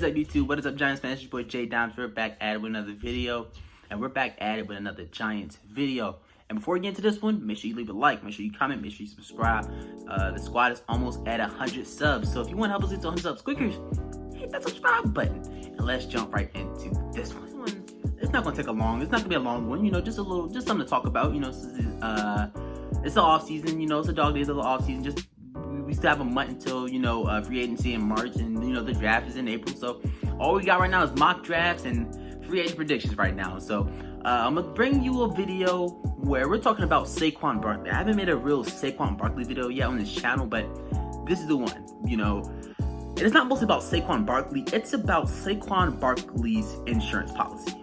up, YouTube? What is up, Giants fans? It's your boy Jay Dimes. We're back at it with another video, and we're back at it with another Giants video. And before we get into this one, make sure you leave a like, make sure you comment, make sure you subscribe. The squad is almost at 100 subs, so if you want to help us get to 100 subs quicker, hit that subscribe button. And let's jump right into this one. It's not gonna take a long. It's not gonna be a long one. You know, just something to talk about. You know, it's the off season. You know, it's a dog days of the off season. Just we still have a month until, you know, free agency in March, and, you know, the draft is in April. So all we got right now is mock drafts and free agent predictions right now. So I'm gonna bring you a video where we're talking about Saquon Barkley. I haven't made a real Saquon Barkley video yet on this channel, but this is the one. You know, and it's not mostly about Saquon Barkley. It's about Saquon Barkley's insurance policy.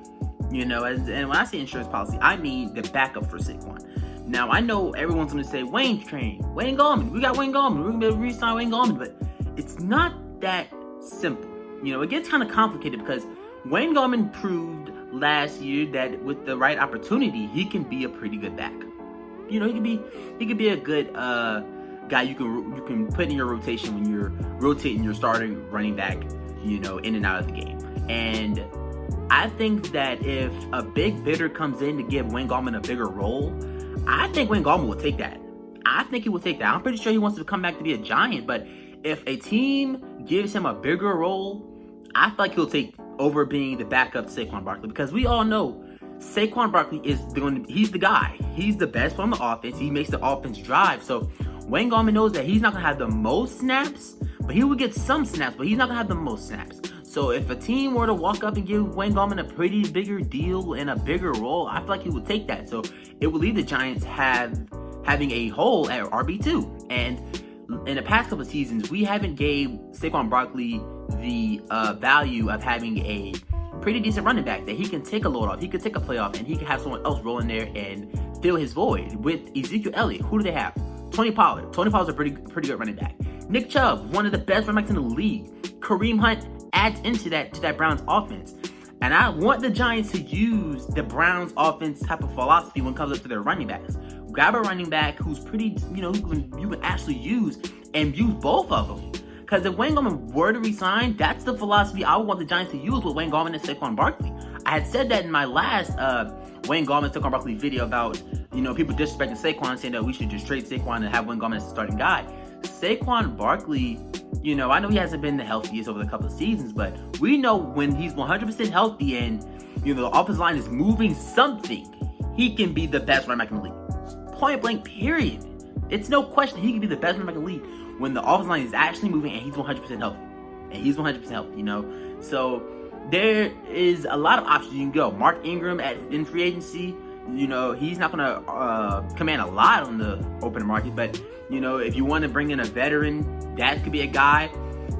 You know, and when I say insurance policy, I mean the backup for Saquon. Now, I know everyone's going to say, Wayne Gallman. We got Wayne Gallman. We're going to be able to re-sign Wayne Gallman. But it's not that simple. You know, it gets kind of complicated because Wayne Gallman proved last year that with the right opportunity, he can be a pretty good back. You know, he could be a good guy you can put in your rotation when you're rotating your starting running back, you know, in and out of the game. And I think that if a big bidder comes in to give Wayne Gallman a bigger role, I think Wayne Gallman will take that. I think he will take that. I'm pretty sure he wants to come back to be a Giant, but if a team gives him a bigger role, I feel like he'll take over being the backup to Saquon Barkley, because we all know Saquon Barkley he's the guy. He's the best on the offense. He makes the offense drive. So Wayne Gallman knows that he's not going to have the most snaps, but he will get some snaps, but he's not going to have the most snaps. So if a team were to walk up and give Wayne Gallman a pretty bigger deal and a bigger role, I feel like he would take that. So it would leave the Giants having a hole at RB2. And in the past couple of seasons, we haven't gave Saquon Barkley the value of having a pretty decent running back that he can take a load off, he can take a play off, and he can have someone else roll in there and fill his void. With Ezekiel Elliott, who do they have? Tony Pollard. Tony Pollard's a pretty good running back. Nick Chubb, one of the best running backs in the league. Kareem Hunt adds into that Browns offense. And I want the Giants to use the Browns offense type of philosophy when it comes up to their running backs. Grab a running back who's pretty, you know, you can actually use, and use both of them. Because if Wayne Gallman were to resign, that's the philosophy I would want the Giants to use with Wayne Gallman and Saquon Barkley. I had said that in my last Wayne Gallman Saquon Barkley video about, you know, people disrespecting Saquon, saying that we should just trade Saquon and have Wayne Gallman as the starting guy. Saquon Barkley, you know, I know he hasn't been the healthiest over the couple of seasons, but we know when he's 100% healthy and, you know, the offensive line is moving something, he can be the best running back in the league. Point blank, period. It's no question he can be the best running back in the league when the offensive line is actually moving and he's 100% healthy. And he's 100% healthy, you know. So there is a lot of options you can go. Mark Ingram in free agency, you know, he's not going to command a lot on the open market, but, you know, if you want to bring in a veteran, that could be a guy.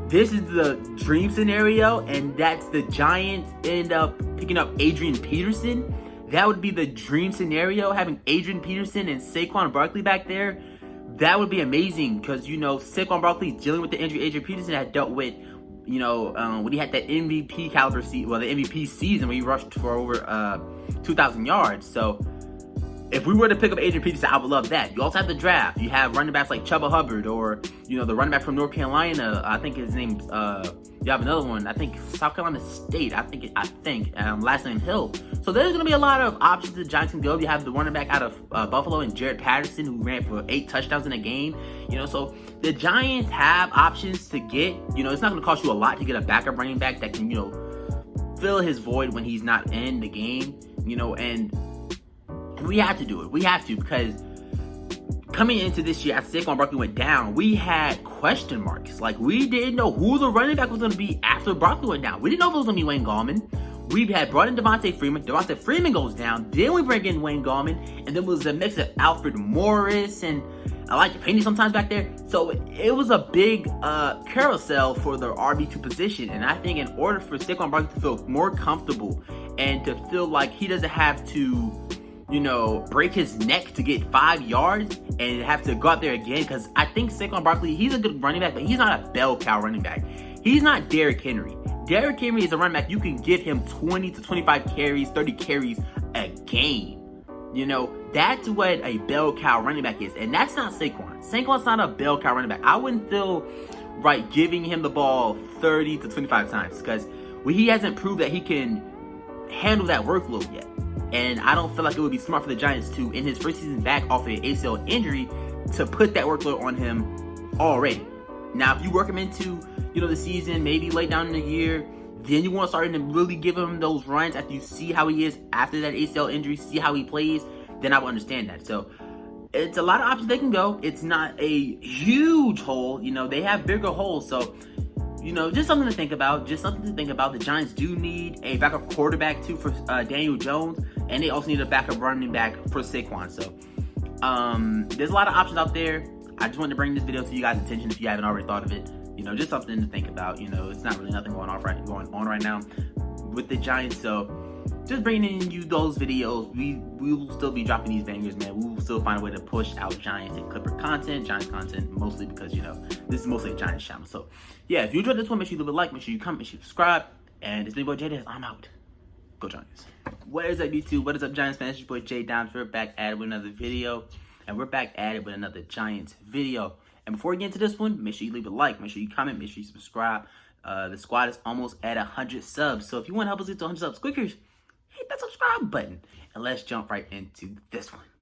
This is the dream scenario, and that's the Giants end up picking up Adrian Peterson. That would be the dream scenario, having Adrian Peterson and Saquon Barkley back there. That would be amazing because, you know, Saquon Barkley dealing with the injury Adrian Peterson had dealt with, you know, when he had that MVP caliber season, well, the MVP season where he rushed for over 2,000 yards. So if we were to pick up Adrian Peterson, I would love that. You also have the draft. You have running backs like Chuba Hubbard, or, you know, the running back from North Carolina. I think his name's, you have another one. I think South Carolina State. I think last name Hill. So there's going to be a lot of options the Giants can go. You have the running back out of Buffalo and Jared Patterson, who ran for 8 touchdowns in a game. You know, so the Giants have options to get. You know, it's not going to cost you a lot to get a backup running back that can, you know, fill his void when he's not in the game. You know, and we have to do it. We have to, because coming into this year, after Saquon Barkley went down, we had question marks. Like, we didn't know who the running back was going to be after Barkley went down. We didn't know if it was going to be Wayne Gallman. We had brought in Devontae Freeman. Devontae Freeman goes down. Then we bring in Wayne Gallman. And then it was a mix of Alfred Morris and Elijah Penny sometimes back there. So it was a big carousel for the RB2 position. And I think in order for Saquon Barkley to feel more comfortable and to feel like he doesn't have to, you know, break his neck to get 5 yards and have to go out there again, because I think Saquon Barkley, he's a good running back, but he's not a bell cow running back. He's not Derrick Henry. Derrick Henry is a running back you can give him 20 to 25 carries, 30 carries a game. You know, that's what a bell cow running back is, and that's not Saquon. Saquon's not a bell cow running back. I wouldn't feel right giving him the ball 30 to 25 times, because Well, he hasn't proved that he can handle that workload yet. And I don't feel like it would be smart for the Giants to, in his first season back off an ACL injury, to put that workload on him already. Now, if you work him into, the season, maybe late down in the year, then you want to start to really give him those runs after you see how he is after that ACL injury, see how he plays, then I would understand that. So it's a lot of options they can go. It's not a huge hole. They have bigger holes. So, just something to think about. The Giants do need a backup quarterback, too, for Daniel Jones. And they also need a backup running back for Saquon. So, there's a lot of options out there. I just wanted to bring this video to you guys' attention if you haven't already thought of it. Just something to think about. It's not really nothing going on right now with the Giants. So, just bringing you those videos. We will still be dropping these bangers, man. We will still find a way to push out Giants and Clipper content. Giants content mostly because, this is mostly a Giants channel. So, yeah, if you enjoyed this one, make sure you leave a like, make sure you comment, make sure you subscribe. And it's me, boy, J. I'm out. Go Giants. What is up, YouTube? What is up, Giants fans? It's your boy, J. Dimes. We're back at it with another video. And we're back at it with another Giants video. And before we get into this one, make sure you leave a like, make sure you comment, make sure you subscribe. The squad is almost at 100 subs. So if you want to help us get to 100 subs quicker, hit that subscribe button. And let's jump right into this one.